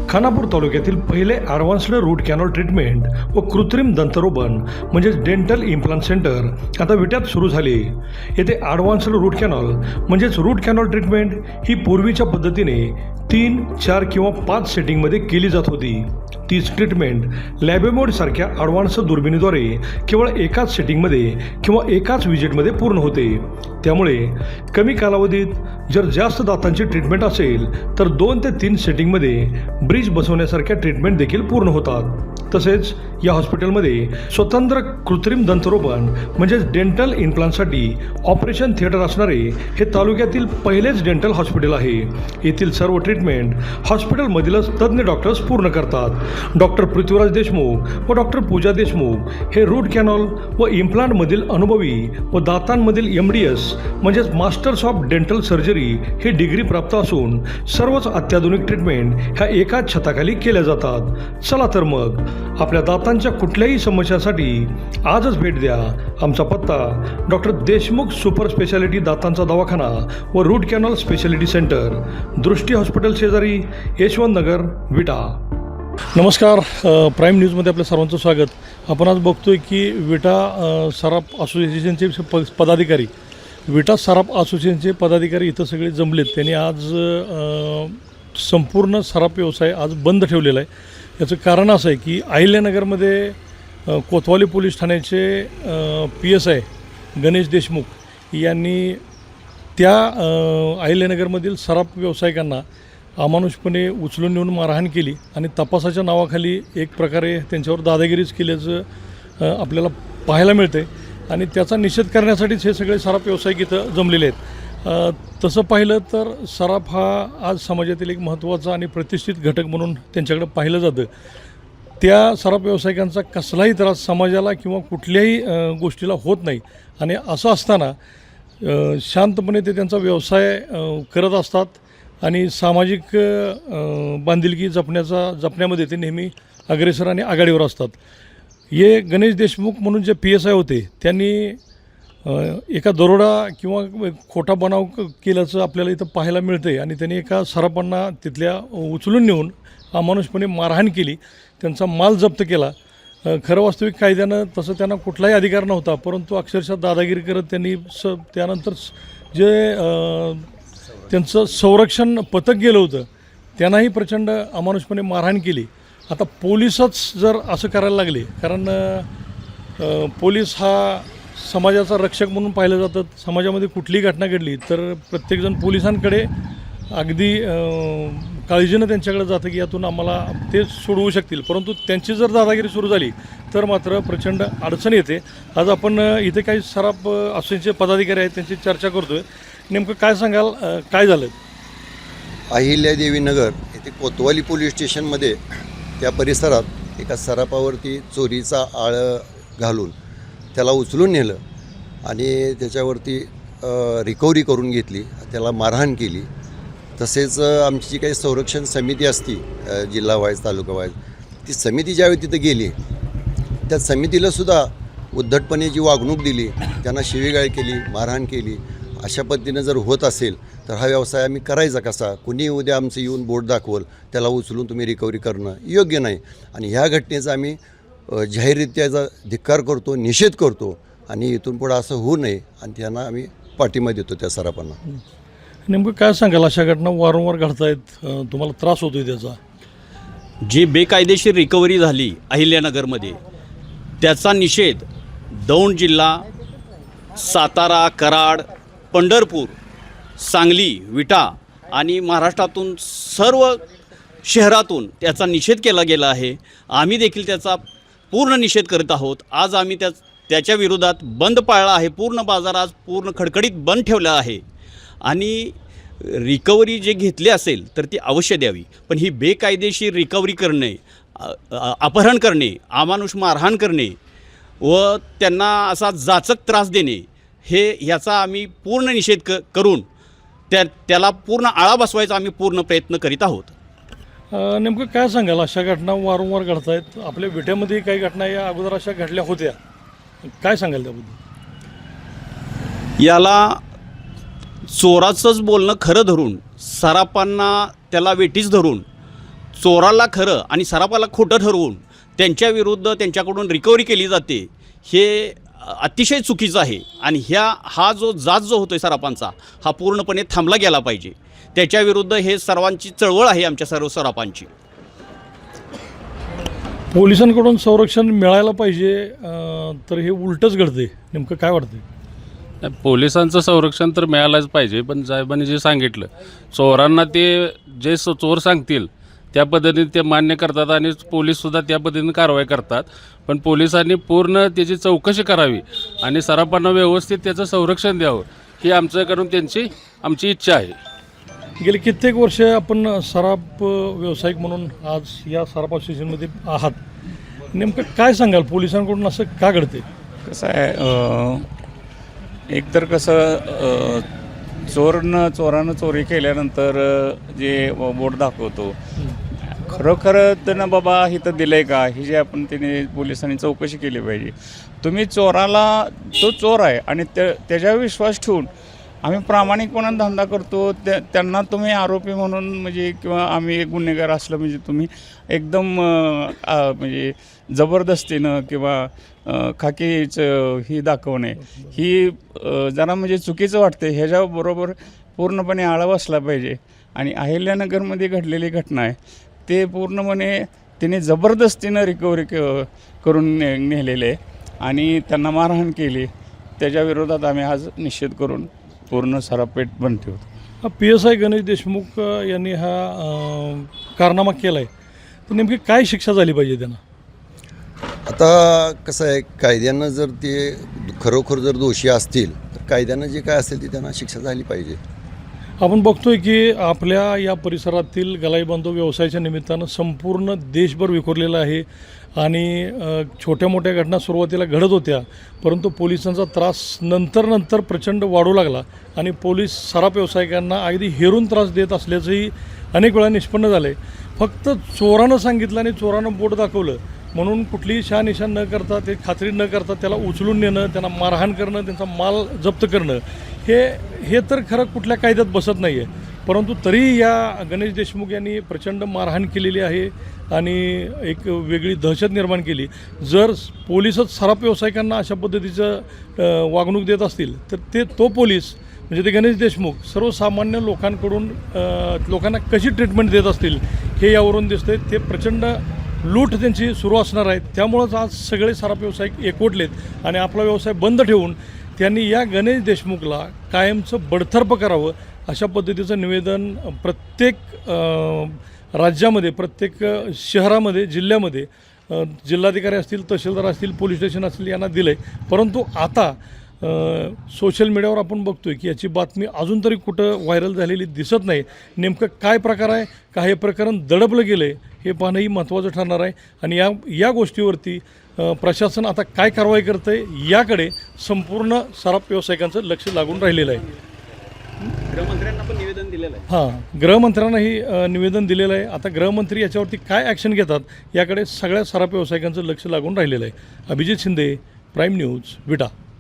खानापूर तालुक्यातील पहिले advanced route canal treatment व कृत्रिम दंतरोपण म्हणजेच डेंटल इम्प्लांट सेंटर आता विट्यात सुरू झाले। येथे ॲडव्हान्स्ड रूट कॅनॉल म्हणजेच रूट कॅनॉल ट्रीटमेंट ही पूर्वीच्या पद्धतीने 3, 4 किंवा 5 सेटिंगमध्ये केली जात होती। तीच ट्रीटमेंट लॅबेमोड सारख्या ॲडव्हान्स दुर्बिणीद्वारे केवळ एकाच सेटिंगमध्ये किंवा एकाच विजिटमध्ये पूर्ण होते। त्यामुळे कमी कालावधीत जर जास्त दातांची ट्रीटमेंट असेल तर 2 ते 3 सेटिंगमध्ये ब्रिज बसवण्यासारख्या ट्रीटमेंट देखील पूर्ण होतात। तसेच या हॉस्पिटलमध्ये स्वतंत्र कृत्रिम दंतरोपण म्हणजेच डेंटल इम्प्लांटसाठी ऑपरेशन थिएटर असणारे हे तालुक्यातील पहिलेच डेंटल हॉस्पिटल आहे। येथील सर्व ट्रीटमेंट हॉस्पिटलमधीलच तज्ज्ञ डॉक्टर्स पूर्ण करतात। डॉक्टर पृथ्वीराज देशमुख व डॉक्टर पूजा देशमुख हे रूट कॅनॉल व इम्प्लांटमधील अनुभवी व दातांमधील MDS म्हणजेच मास्टर्स ऑफ डेंटल सर्जरी हे डिग्री प्राप्त असून सर्वच अत्याधुनिक ट्रीटमेंट ह्या एकाच छताखाली केल्या जातात। चला तर मग आपल्या दातांच्या कुठल्याही समस्यासाठी आजच भेट द्या। आमचा पत्ता डॉक्टर देशमुख सुपर स्पेशालिटी दातांचा दवाखाना व रूट कॅनॉल स्पेशालिटी सेंटर, दृष्टी हॉस्पिटल शेजारी, यशवंत नगर, विटा। नमस्कार, प्राईम न्यूजमध्ये आपल्या सर्वांचं स्वागत। आपण आज बघतोय की विटा सराफ असोसिएशनचे पदाधिकारी इथं सगळे जमलेत। त्यांनी आज संपूर्ण सराफ व्यवसाय आज बंद ठेवलेला आहे। याचं कारण असं आहे की अहिल्यानगरमध्ये कोतवाली पोलीस ठाण्याचे PSI गणेश देशमुख यांनी त्या अहिल्यानगरमधील सराफ व्यावसायिकांना अमानुषपणे उचलून नेऊन मारहाण केली आणि तपासाच्या नावाखाली एक प्रकारे त्यांच्यावर दादागिरीच केल्याचं आपल्याला पाहायला मिळते आणि त्याचा निषेध करण्यासाठीच हे सगळे सराफ व्यावसायिक इथं जमलेले आहेत। तसं पाहिलं तर सराफ हा आज समाजातील एक महत्त्वाचा आणि प्रतिष्ठित घटक म्हणून त्यांच्याकडे पाहिलं जातं। त्या सराफ व्यावसायिकांचा कसलाही त्रास समाजाला किंवा कुठल्याही गोष्टीला होत नाही आणि असं असताना शांतपणे ते त्यांचा व्यवसाय करत असतात आणि सामाजिक बांधिलकी जपण्यामध्ये ते नेहमी अग्रेसर आणि आघाडीवर असतात। हे गणेश देशमुख म्हणून जे PSI होते त्यांनी एका दरोडा किंवा खोटा बनाव केल्याचं आपल्याला इथं पाहायला मिळतं आहे आणि त्यांनी एका सराफांना तिथल्या उचलून नेऊन अमानुषपणे मारहाण केली, त्यांचा माल जप्त केला। खरं वास्तविक कायद्यानं तसं त्यांना कुठलाही अधिकार नव्हता, परंतु अक्षरशः दादागिरी करत त्यांनी त्यानंतर जे त्यांचं संरक्षण पथक गेलं होतं त्यांनाही प्रचंड अमानुषपणे मारहाण केली। आता पोलीसच जर असं करायला लागले, कारण पोलीस हा समाजाचा रक्षक म्हणून पाहिलं जातं। समाजामध्ये कुठलीही घटना घडली तर प्रत्येकजण पोलिसांकडे अगदी काळजीनं त्यांच्याकडे जातं की यातून आम्हाला ते सोडवू शकतील, परंतु त्यांची जर दादागिरी सुरू झाली तर मात्र प्रचंड अडचण येते। आज आपण इथे काही सराफ असोसिएशनचे पदाधिकारी आहेत, त्यांची चर्चा करतोय। नेमकं काय सांगाल, काय झालं? अहिल्यादेवी नगर येथे कोतवाली पोलीस स्टेशनमध्ये त्या परिसरात एका सराफावरती चोरीचा आळ घालून त्याला उचलून नेलं आणि त्याच्यावरती रिकव्हरी करून घेतली, त्याला मारहाण केली। तसेच आमची जी काही संरक्षण समिती असती जिल्हा वाईज तालुका वाईज, ती समिती ज्यावेळी तिथं गेली त्या समितीलासुद्धा उद्धटपणे जी वागणूक दिली, त्यांना शिवीगाळ केली, मारहाण केली। अशा पद्धतीनं जर होत असेल तर हा व्यवसाय आम्ही करायचा कसा? कुणी उद्या आमचं येऊन बोट दाखवल, त्याला उचलून तुम्ही रिकव्हरी करणं योग्य नाही आणि ह्या घटनेचा आम्ही जाहीररित्याचा धिक्कार करतो, निषेध करतो आणि इथून पुढं असं होऊ नये आणि त्यांना आम्ही पाठिंबा देतो त्या सराफांना। नेमकं काय सांगाल, अशा घटना वारंवार घडतायत, तुम्हाला त्रास होतोय त्याचा? जी बेकायदेशीर रिकव्हरी झाली अहिल्यानगरमध्ये त्याचा निषेध दौंड जिल्हा, सातारा, कराड, पंढरपूर, सांगली, विटा आणि महाराष्ट्रातून सर्व शहरातून त्याचा निषेध केला गेला आहे। आम्ही देखील त्याचा पूर्ण निषेध करत आहोत। आज आम्ही त्याच्या विरोधात बंद पाळला आहे। पूर्ण बाजार आज पूर्ण खडखडीत बंद ठेवला आहे आणि रिकव्हरी जे घेतली असेल तर ती अवश्य द्यावी, पण ही बेकायदेशीर रिकव्हरी करणे, अपहरण करणे, अमानुष मारहाण करणे व त्यांना असा जाचक त्रास देणे ह्याचा आम्ही पूर्ण निषेध करून त्याला पूर्ण आळा बसवायचा आम्ही पूर्ण प्रयत्न करीत आहोत। नेमकं काय सांगाल, अशा घटना वारंवार घडतायत? आपल्या विट्यामध्ये काही घटना या अगोदर अशा घडल्या होत्या, काय सांगाल त्याबद्दल? याला चोराचंच बोलणं खरं धरून, सराफांना त्याला वेटीच धरून चोराला खरं आणि सराफाला खोटं ठरवून त्यांच्याविरुद्ध त्यांच्याकडून रिकव्हरी केली जाते, हे अतिशय चुकीचं आहे. आणि हा जो जाच जो होतो आहे सराफांचा, हा पूर्णपणे थांबला गेला पाहिजे. त्याच्याविरुद्ध हे सर्वांची चळवळ आहे, आमच्या सर्व सराफांची. पोलिसांकडून संरक्षण मिळायला पाहिजे, तर हे उलटंच घडते. नेमकं काय वाटतं? पोलिसांचं संरक्षण तर मिळालंच पाहिजे, पण साहेबांनी जे सांगितलं, चोरांना ते जे चोर सांगतील त्या पद्धतीने ते मान्य करतात आणि पोलीससुद्धा त्या पद्धतीने कारवाई करतात. पण पोलिसांनी पूर्ण त्याची चौकशी करावी आणि सराफांना व्यवस्थित त्याचं संरक्षण द्यावं, ही आमच्याकडून आमची इच्छा आहे. गेली कित्येक वर्ष आपण सराफ व्यावसायिक म्हणून आज या सराफ असोसिएशनमध्ये आहात. नेमकं काय सांगाल, पोलिसांकडून असं का घडते? कसं आहे, एकतर कसं चोरानं चोरी केल्यानंतर जे बोट दाखवतो, खरोखर त्यांना बाबा इथं दिलं आहे का, ही जे आपण त्याने पोलिसांनी चौकशी केली पाहिजे. तुम्ही चोराला, तो चोर आहे आणि त्याच्यावर विश्वास ठेवून आम्ही प्रामाणिकपणाने धंदा करतो, त्यांना तुम्ही आरोपी म्हणून म्हणजे किंवा आम्ही एक गुन्हेगार असलं म्हणजे तुम्ही एकदम म्हणजे जबरदस्तीनं किंवा खाकीचं ही दाखवणे, ही जरा म्हणजे चुकीचं वाटते. ह्याच्याबरोबर पूर्णपणे आळा बसला पाहिजे. आणि अहिल्यानगरमध्ये घडलेली घटना आहे, ते पूर्णपणे तिने जबरदस्तीनं रिकव्हरी करून नेलेले आणि त्यांना मारहाण केली. त्याच्या विरोधात आम्ही आज निषेध करून पूर्ण सराफपेठ बंद ठेवतो. PSI गणेश देशमुख यांनी हा कारनामा केला आहे, तर नेमकी काय शिक्षा झाली पाहिजे त्यांना? आता कसं आहे, कायद्यानं जर ते खरोखर जर दोषी असतील तर कायद्यानं जे काय असेल ते त्यांना शिक्षा झाली पाहिजे. आपण बघतोय की आपल्या या परिसरातील गलाई बांधव व्यवसायाच्या निमित्तानं संपूर्ण देशभर विखुरलेला आहे आणि छोट्या मोठ्या घटना सुरुवातीला घडत होत्या, परंतु पोलिसांचा त्रास नंतर प्रचंड वाढू लागला आणि पोलीस सराफ व्यावसायिकांना अगदी हेरून त्रास देत असल्याचंही अनेक वेळा निष्पन्न झालं आहे. फक्त चोरानं सांगितलं आणि चोरानं बोट दाखवलं म्हणून कुठलीही शहानिशा न करता, ते खात्री न करता त्याला उचलून नेणं, त्यांना मारहाण करणं, त्यांचा माल जप्त करणं, हे तर खरं कुठल्या कायद्यात बसत नाही आहे. परंतु तरी या गणेश देशमुख यांनी प्रचंड मारहाण केलेली आहे आणि एक वेगळी दहशत निर्माण केली. जर पोलीसच सराफ व्यावसायिकांना अशा पद्धतीचं वागणूक देत असतील तर तो पोलीस म्हणजे ते गणेश देशमुख सर्वसामान्य लोकांना कशी ट्रीटमेंट देत असतील हे यावरून दिसतंय. ते प्रचंड लूट त्यांची सुरू असणार आहे. त्यामुळंच आज सगळे सराफ व्यावसायिक एकवटलेत आणि आपला व्यवसाय बंद ठेवून त्यांनी या गणेश देशमुखला कायमचं बडतर्फ करावं अशा पद्धतीचं निवेदन प्रत्येक राज्यामध्ये, प्रत्येक शहरामध्ये, जिल्ह्यामध्ये जिल्हाधिकारी असतील, तहसीलदार असतील, पोलीस स्टेशन असतील यांना दिलं आहे. परंतु आता सोशल मीडियावर आपण बघतोय की याची बातमी अजून तरी कुठं व्हायरल झालेली दिसत नाही. नेमकं काय प्रकार आहे, का हे प्रकरण दडपलं गेलं आहे हे पाहणंही महत्त्वाचं ठरणार आहे. आणि या गोष्टीवरती प्रशासन आता काय कारवाई करतं आहे याकडे संपूर्ण सराफ व्यावसायिकांचं लक्ष लागून राहिलेलं आहे. गृहमंत्र्यांना पण निवेदन दिलेलं आहे. हां, गृहमंत्र्यांनाही निवेदन दिलेलं आहे. आता गृहमंत्री याच्यावरती काय ॲक्शन घेतात याकडे सगळ्या सराफ व्यावसायिकांचं लक्ष लागून राहिलेलं आहे. अभिजित शिंदे, प्राईम न्यूज, विटा.